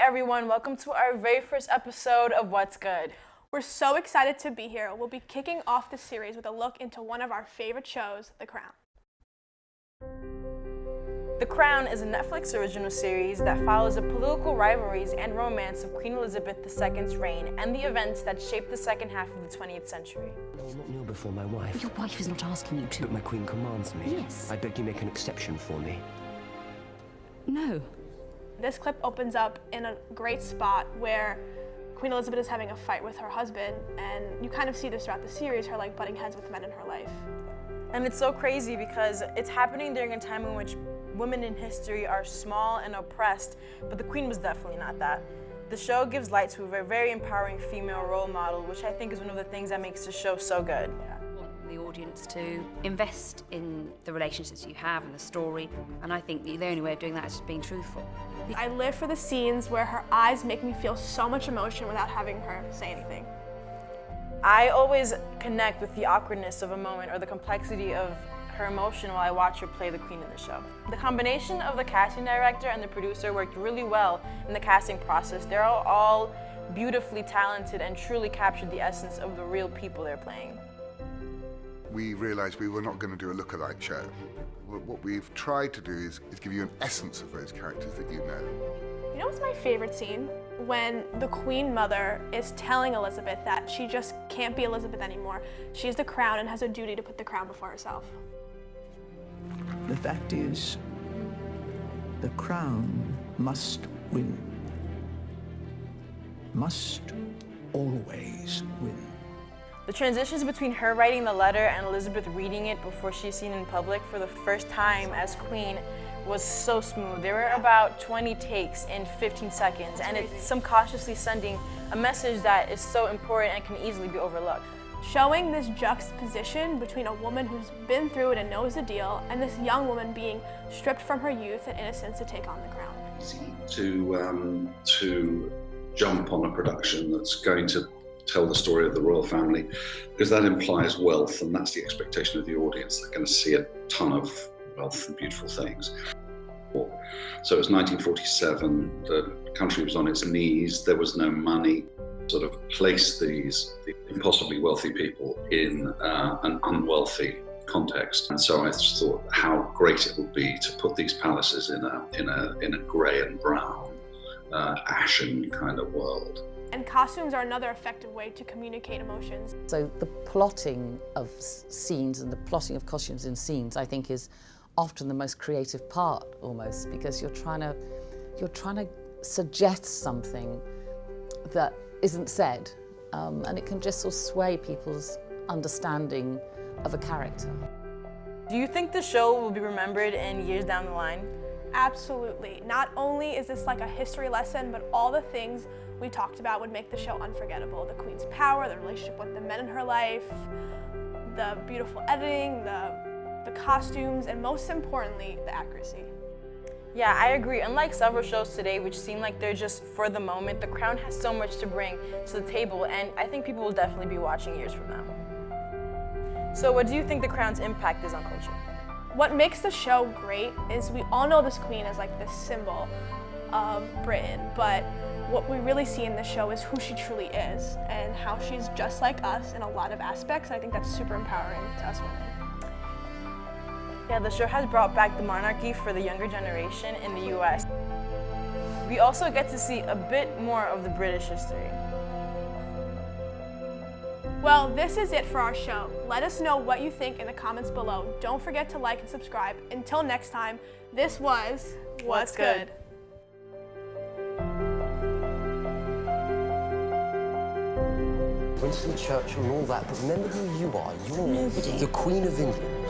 everyone, welcome to our very first episode of What's Good. We're so excited to be here. We'll be kicking off the series with a look into one of our favorite shows, The Crown. The Crown is a Netflix original series that follows the political rivalries and romance of Queen Elizabeth II's reign and the events that shaped the second half of the 20th century. I will not kneel before my wife. Your wife is not asking you to. But my queen commands me. Yes. I beg you make an exception for me. No. This clip opens up in a great spot where Queen Elizabeth is having a fight with her husband, and you kind of see this throughout the series, her like butting heads with men in her life. And it's so crazy because it's happening during a time in which women in history are small and oppressed, but the Queen was definitely not that. The show gives light to a very empowering female role model, which I think is one of the things that makes the show so good. I want the audience to invest in the relationships you have and the story, and I think the only way of doing that is just being truthful. I live for the scenes where her eyes make me feel so much emotion without having her say anything. I always connect with the awkwardness of a moment or the complexity of her emotion while I watch her play the Queen in the show. The combination of the casting director and the producer worked really well in the casting process. They're all beautifully talented and truly captured the essence of the real people they're playing. We realised we were not going to do a look-alike show. What we've tried to do is give you an essence of those characters that you know. You know what's my favorite scene? When the Queen Mother is telling Elizabeth that she just can't be Elizabeth anymore. She's the crown and has a duty to put the crown before herself. The fact is, the crown must win. Must always win. The transitions between her writing the letter and Elizabeth reading it before she's seen in public for the first time as Queen was so smooth. There were about 20 takes in 15 seconds, and it's subconsciously sending a message that is so important and can easily be overlooked. Showing this juxtaposition between a woman who's been through it and knows the deal, and this young woman being stripped from her youth and innocence to take on the crown. Easy to jump on a production that's going to tell the story of the royal family, because that implies wealth, and that's the expectation of the audience. They're going to see a ton of wealth and beautiful things. So it was 1947, the country was on its knees, there was no money. Sort of place these impossibly wealthy people in an unwealthy context, and so I just thought how great it would be to put these palaces in a grey and brown, ashen kind of world. And costumes are another effective way to communicate emotions. So the plotting of scenes and the plotting of costumes in scenes, I think, is often the most creative part, almost, because you're trying to suggest something that isn't said, and it can just sort of sway people's understanding of a character. Do you think the show will be remembered in years down the line? Absolutely. Not only is this like a history lesson, but all the things we talked about would make the show unforgettable. The Queen's power, the relationship with the men in her life, the beautiful editing, the costumes, and most importantly, the accuracy. Yeah, I agree. Unlike several shows today, which seem like they're just for the moment, The Crown has so much to bring to the table, and I think people will definitely be watching years from now. So what do you think The Crown's impact is on culture? What makes the show great is we all know this Queen as like this symbol of Britain, but what we really see in the show is who she truly is and how she's just like us in a lot of aspects. I think that's super empowering to us women. Yeah, the show has brought back the monarchy for the younger generation in the US. We also get to see a bit more of the British history. Well, this is it for our show. Let us know what you think in the comments below. Don't forget to like and subscribe. Until next time, this was What's Good. Winston Churchill and all that, but remember who you are. You're Nobody. the Queen of England.